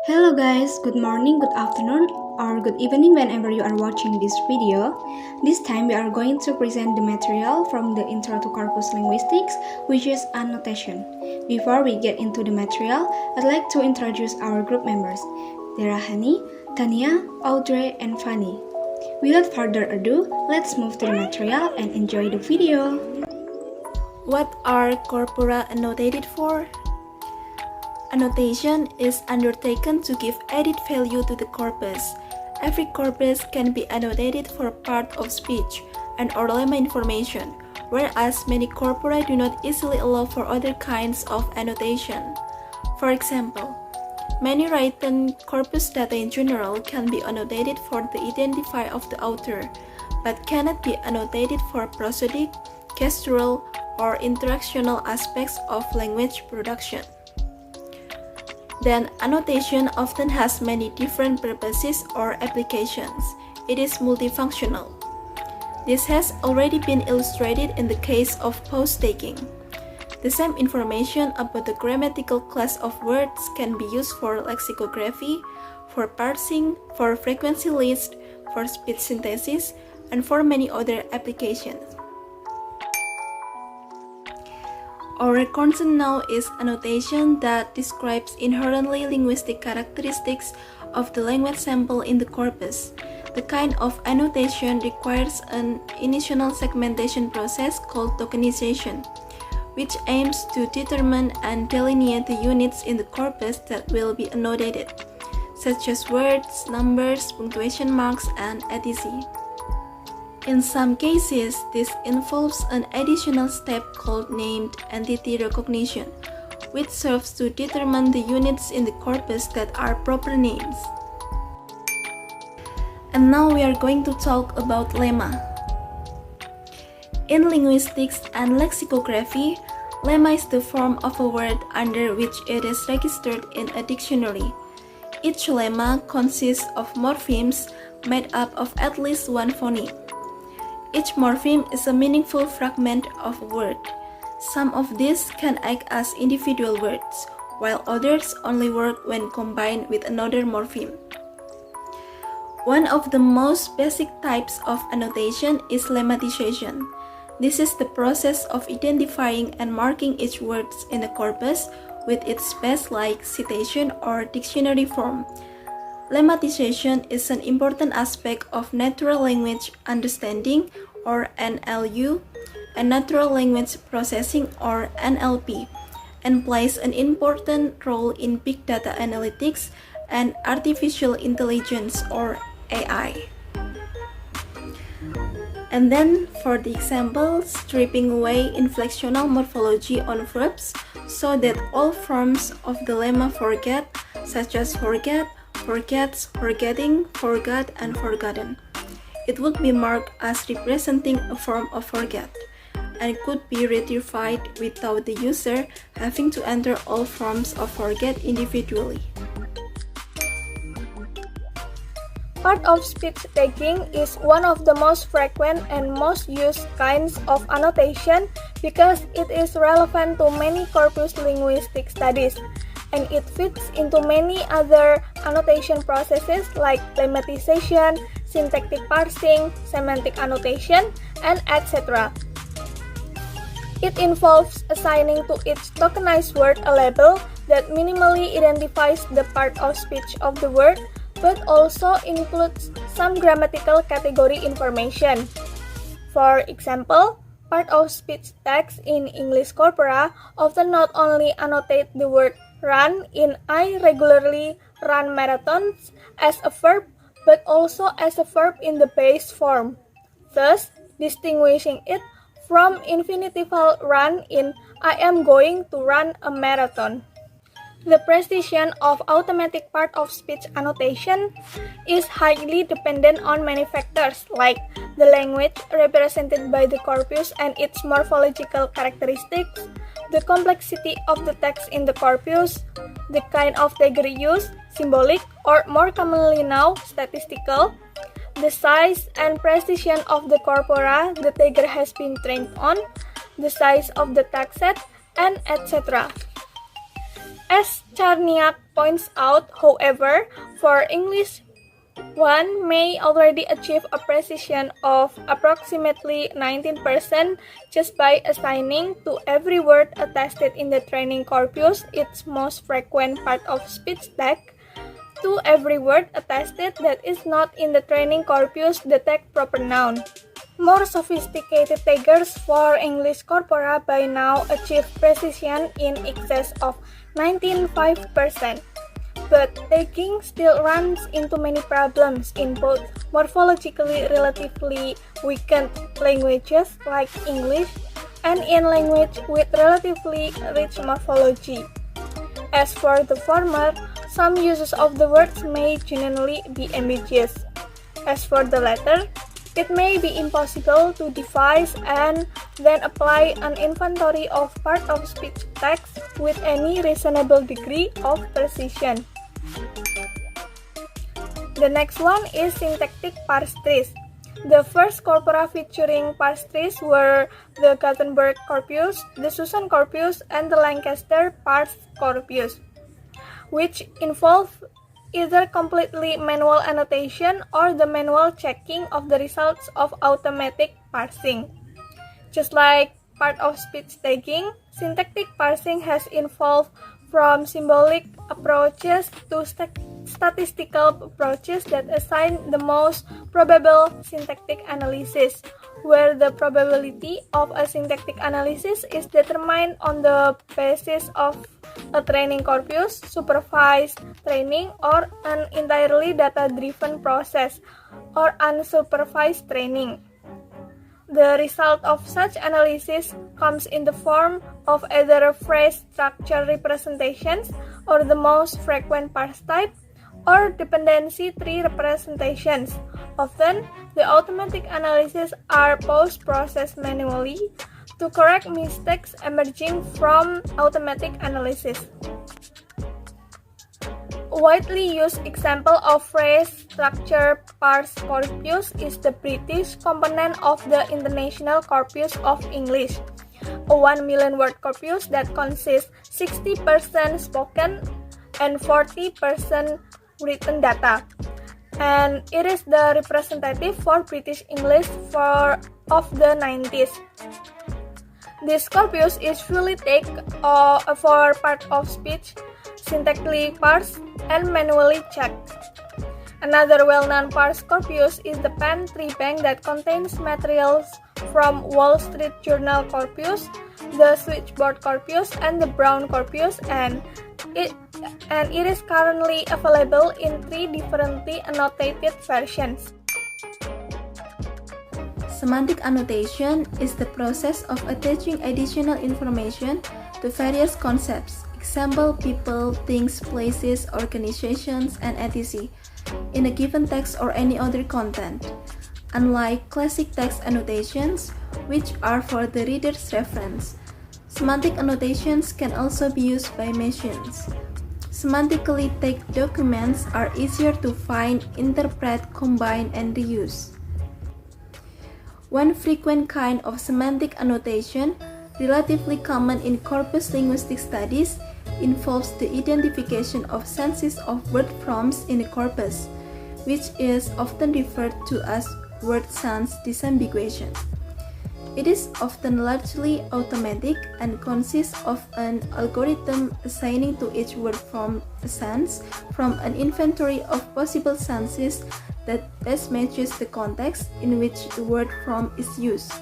Hello guys, good morning, good afternoon, or good evening whenever you are watching this video. This time we are going to present the material from the Intro to Corpus Linguistics, which is Annotation. Before we get into the material, I'd like to introduce our group members. They are Hani, Tania, Audrey, and Fani. Without further ado, let's move to the material and enjoy the video. What are corpora annotated for? Annotation is undertaken to give added value to the corpus. Every corpus can be annotated for part of speech and/or lemma information, whereas many corpora do not easily allow for other kinds of annotation. For example, many written corpus data in general can be annotated for the identifier of the author, but cannot be annotated for prosodic, gestural, or interactional aspects of language production. Then, annotation often has many different purposes or applications. It is multifunctional. This has already been illustrated in the case of pause-taking. The same information about the grammatical class of words can be used for lexicography, for parsing, for frequency list, for speech synthesis, and for many other applications. Our concern now is annotation that describes inherently linguistic characteristics of the language sample in the corpus. The kind of annotation requires an initial segmentation process called tokenization, which aims to determine and delineate the units in the corpus that will be annotated, such as words, numbers, punctuation marks, and etc. In some cases, this involves an additional step called named entity recognition, which serves to determine the units in the corpus that are proper names. And now we are going to talk about lemma. In linguistics and lexicography, lemma is the form of a word under which it is registered in a dictionary. Each lemma consists of morphemes made up of at least one phoneme. Each morpheme is a meaningful fragment of a word. Some of these can act as individual words, while others only work when combined with another morpheme. One of the most basic types of annotation is lemmatization. This is the process of identifying and marking each word in a corpus with its space-like citation or dictionary form. Lemmatization is an important aspect of natural language understanding, or NLU, and natural language processing, or NLP, and plays an important role in big data analytics and artificial intelligence, or AI. And then, for the example, stripping away inflectional morphology on verbs so that all forms of the lemma forget, such as forget, forgets, forgetting, forgot, and forgotten. It would be marked as representing a form of forget, and could be rectified without the user having to enter all forms of forget individually. Part of speech tagging is one of the most frequent and most used kinds of annotation because it is relevant to many corpus linguistic studies, and it fits into many other annotation processes like lemmatization, syntactic parsing, semantic annotation, and etc. It involves assigning to each tokenized word a label that minimally identifies the part of speech of the word, but also includes some grammatical category information. For example, part of speech tags in English corpora often not only annotate the word run in I regularly run marathons as a verb, but also as a verb in the base form, thus distinguishing it from infinitival run in I am going to run a marathon. The precision of automatic part of speech annotation is highly dependent on many factors like the language represented by the corpus and its morphological characteristics, the complexity of the text in the corpus, the kind of tagger used, symbolic, or more commonly now, statistical, the size and precision of the corpora the tagger has been trained on, the size of the text set, and etc. As Charniak points out, however, for English, one may already achieve a precision of approximately 19% just by assigning to every word attested in the training corpus its most frequent part of speech tag, to every word attested that is not in the training corpus the tag proper noun. More sophisticated taggers for English corpora by now achieve precision in excess of 95%. But tagging still runs into many problems in both morphologically relatively weakened languages like English and in language with relatively rich morphology. As for the former, some uses of the words may genuinely be ambiguous. As for the latter, it may be impossible to devise and then apply an inventory of part of speech tags with any reasonable degree of precision. The next one is syntactic parse trees. The first corpora featuring parse trees were the Gothenburg corpus, the Susan corpus, and the Lancaster parse corpus, which involve either completely manual annotation or the manual checking of the results of automatic parsing. Just like part of speech tagging, syntactic parsing has evolved from symbolic approaches to statistical approaches that assign the most probable syntactic analysis, where the probability of a syntactic analysis is determined on the basis of a training corpus, supervised training, or an entirely data-driven process, or unsupervised training. The result of such analysis comes in the form of either phrase structure representations, or the most frequent parse type, or dependency tree representations. Often, the automatic analyses are post-processed manually to correct mistakes emerging from automatic analysis. A widely used example of phrase structure parse corpus is the British component of the International Corpus of English, a 1 million word corpus that consists 60% spoken and 40% written data, and it is the representative for British English of the 90s. This corpus is fully tagged for part of speech, syntactically parsed, and manually checked. Another well-known parse corpus is the Penn Tree Bank that contains materials from Wall Street Journal corpus, the Switchboard corpus, and the Brown corpus, and it is currently available in 3 differently annotated versions. Semantic annotation is the process of attaching additional information to various concepts, example, people, things, places, organizations, and etc., in a given text or any other content. Unlike classic text annotations, which are for the reader's reference, semantic annotations can also be used by machines. Semantically tagged documents are easier to find, interpret, combine, and reuse. One frequent kind of semantic annotation, relatively common in corpus linguistic studies, involves the identification of senses of word forms in a corpus, which is often referred to as word sense disambiguation. It is often largely automatic and consists of an algorithm assigning to each word form a sense from an inventory of possible senses that best matches the context in which the word form is used.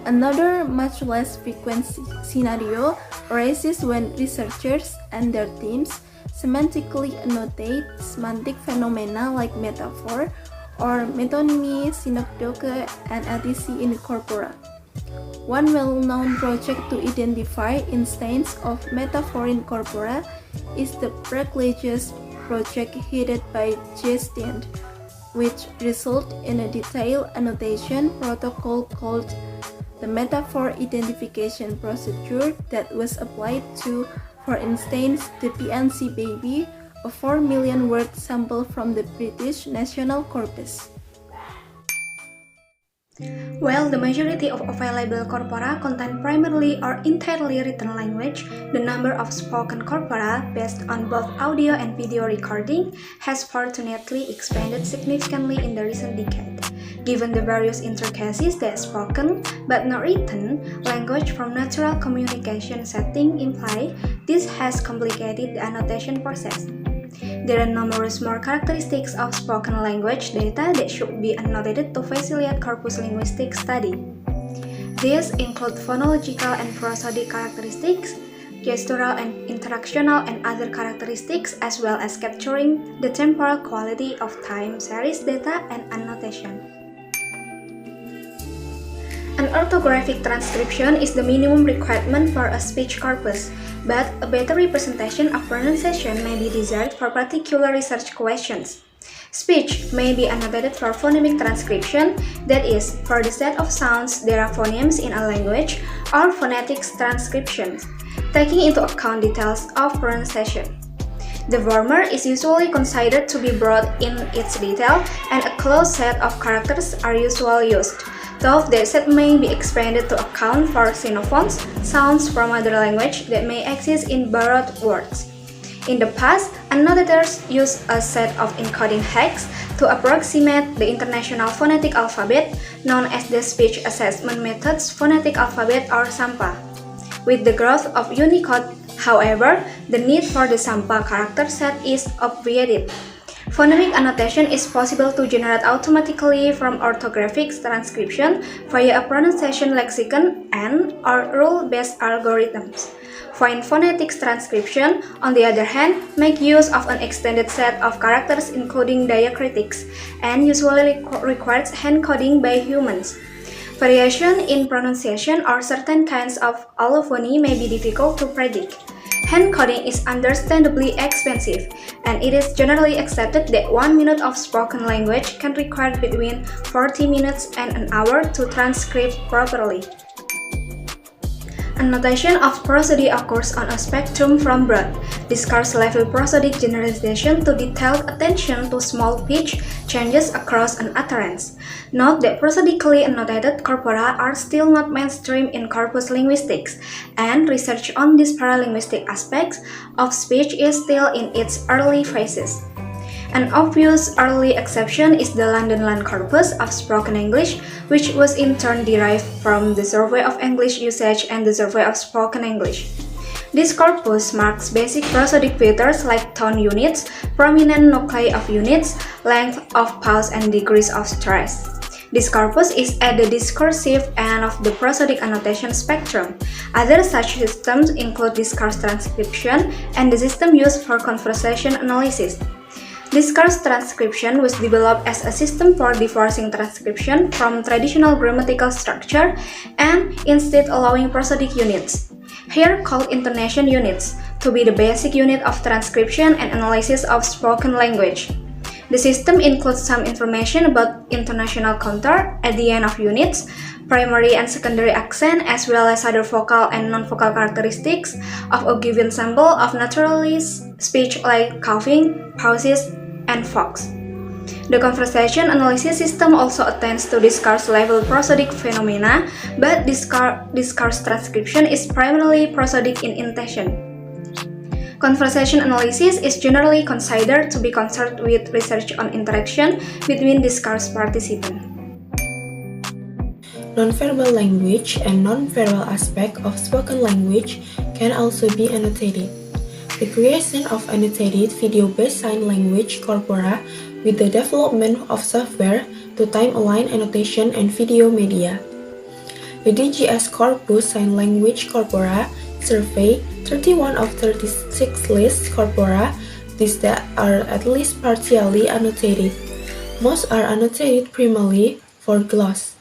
Another much less frequent scenario arises when researchers and their teams semantically annotate semantic phenomena like metaphor or metonymy, synecdoche, and etc. in corpora. One well-known project to identify instances of metaphor in corpora is the Privileges project headed by J. Stent, which resulted in a detailed annotation protocol called the Metaphor Identification Procedure that was applied to, for instance, the PNC Baby, a 4 million word sample from the British National Corpus. While the majority of available corpora contain primarily or entirely written language, the number of spoken corpora, based on both audio and video recording, has fortunately expanded significantly in the recent decade. Given the various intricacies that spoken, but not written, language from natural communication setting imply, this has complicated the annotation process. There are numerous more characteristics of spoken language data that should be annotated to facilitate corpus linguistics study. These include phonological and prosodic characteristics, gestural and interactional and other characteristics, as well as capturing the temporal quality of time series data and annotation. An orthographic transcription is the minimum requirement for a speech corpus, but a better representation of pronunciation may be desired for particular research questions. Speech may be annotated for phonemic transcription, that is, for the set of sounds there are phonemes in a language, or phonetics transcription, taking into account details of pronunciation. The former is usually considered to be broad in its detail, and a closed set of characters are usually used, though the set may be expanded to account for xenophones, sounds from other language that may exist in borrowed words. In the past, annotators used a set of encoding hex to approximate the International Phonetic Alphabet, known as the Speech Assessment Method's Phonetic Alphabet or SAMPA. With the growth of Unicode, however, the need for the SAMPA character set is obviated. Phonemic annotation is possible to generate automatically from orthographic transcription via a pronunciation lexicon and/or rule-based algorithms. Fine phonetics transcription, on the other hand, make use of an extended set of characters including diacritics, and usually requires hand-coding by humans. Variation in pronunciation or certain kinds of allophony may be difficult to predict. Hand coding is understandably expensive, and it is generally accepted that 1 minute of spoken language can require between 40 minutes and an hour to transcribe properly. Annotation of prosody occurs on a spectrum from broad, discourse-level prosodic generalization to detailed attention to small pitch changes across an utterance. Note that prosodically annotated corpora are still not mainstream in corpus linguistics, and research on these paralinguistic aspects of speech is still in its early phases. An obvious early exception is the London Land Corpus of Spoken English, which was in turn derived from the Survey of English Usage and the Survey of Spoken English. This corpus marks basic prosodic features like tone units, prominent nuclei of units, length of pause, and degrees of stress. This corpus is at the discursive end of the prosodic annotation spectrum. Other such systems include discourse transcription and the system used for conversation analysis. Discourse transcription was developed as a system for divorcing transcription from traditional grammatical structure and instead allowing prosodic units, here called intonation units, to be the basic unit of transcription and analysis of spoken language. The system includes some information about intonational contour at the end of units, primary and secondary accent, as well as other vocal and non-vocal characteristics of a given sample of naturalist speech like coughing, pauses, and fogs. The conversation analysis system also attends to discourse-level prosodic phenomena, but discourse transcription is primarily prosodic in intention. Conversation analysis is generally considered to be concerned with research on interaction between discourse participants. Nonverbal language and nonverbal aspect of spoken language can also be annotated. The creation of annotated video-based sign language corpora with the development of software to time-align annotation and video media. The DGS Corpus Sign Language Corpora survey 31 of 36 list corpora, these that are at least partially annotated. Most are annotated primarily for gloss.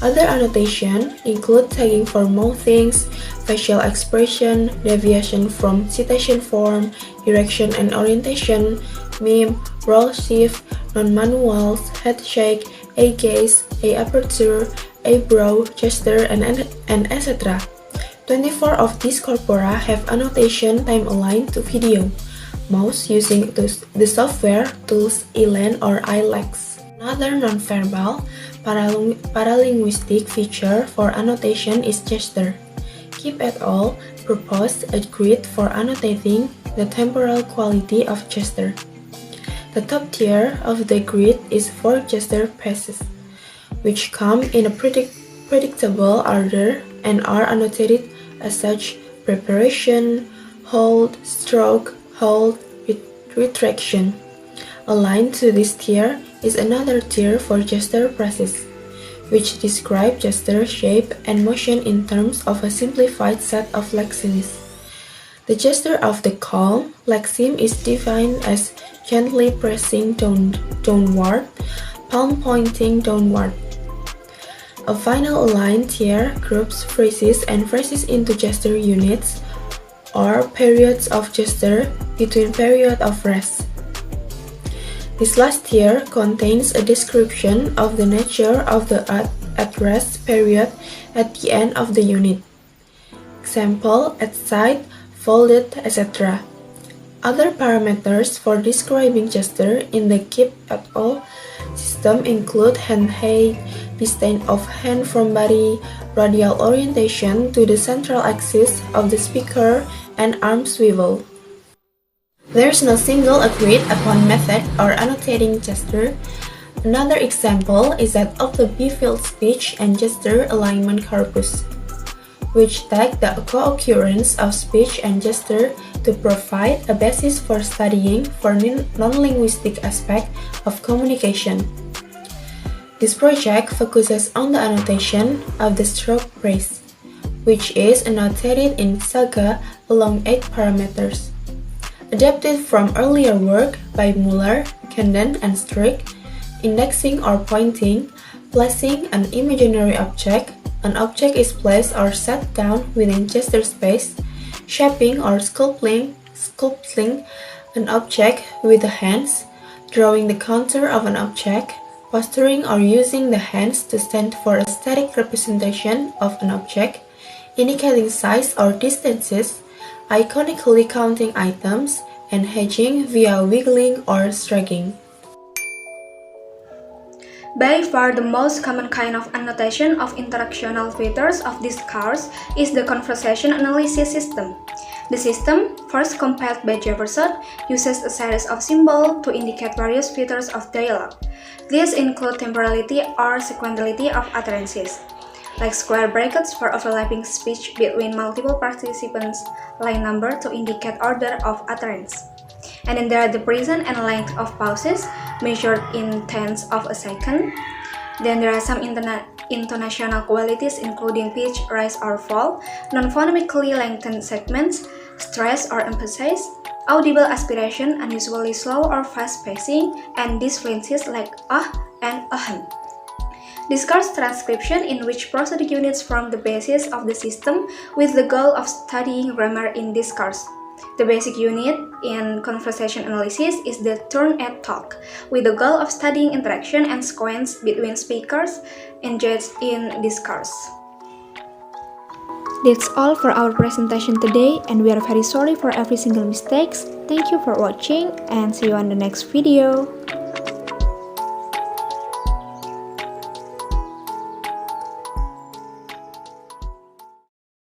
Other annotation include tagging for mouthings, facial expression, deviation from citation form, direction and orientation, meme, role shift, non-manuals, head shake, a gaze, a aperture, a brow, gesture, and etc. 24 of these corpora have annotation time-aligned to video, most using the software tools ELAN or iLex. Another nonverbal paralinguistic feature for annotation is gesture. Kip et al. Proposed a grid for annotating the temporal quality of gesture. The top tier of the grid is 4 gesture passes, which come in a predictable order and are annotated as such: preparation, hold, stroke, hold, retraction. Aligned to this tier is another tier for gesture phrases, which describe gesture shape and motion in terms of a simplified set of lexims. The gesture of the calm lexeme is defined as gently pressing downward, palm pointing downward. A final aligned tier groups phrases and phrases into gesture units or periods of gesture between periods of rest. This last tier contains a description of the nature of the at-rest period at the end of the unit. Example, at side, folded, etc. Other parameters for describing gesture in the Kip et al. System include hand height, distance of hand from body, radial orientation to the central axis of the speaker, and arm swivel. There's no single agreed upon method or annotating gesture. Another example is that of the B-field speech and gesture alignment corpus, which take the co-occurrence of speech and gesture to provide a basis for studying for non-linguistic aspect of communication. This project focuses on the annotation of the stroke phrase, which is annotated in Saga along 8 parameters. Adapted from earlier work by Muller, Kendon, and Strick, indexing or pointing, placing an imaginary object, an object is placed or set down within gesture space, shaping or sculpting an object with the hands, drawing the contour of an object, posturing or using the hands to stand for a static representation of an object, indicating size or distances, iconically counting items, and hedging via wiggling or striking. By far the most common kind of annotation of interactional features of discourse is the conversation analysis system. The system, first compiled by Jefferson, uses a series of symbols to indicate various features of dialogue. These include temporality or sequentiality of utterances, like square brackets for overlapping speech between multiple participants, line number to indicate order of utterance. And then there are the presence and length of pauses, measured in tenths of a second. Then there are some intonational qualities including pitch, rise or fall, non-phonemically lengthened segments, stress or emphasis, audible aspiration, unusually slow or fast pacing, and disfluencies like and ahem. Discourse transcription, in which prosodic units form the basis of the system with the goal of studying grammar in discourse. The basic unit in conversation analysis is the turn at talk, with the goal of studying interaction and sequence between speakers engaged in discourse. That's all for our presentation today, and we are very sorry for every single mistakes. Thank you for watching and see you on the next video.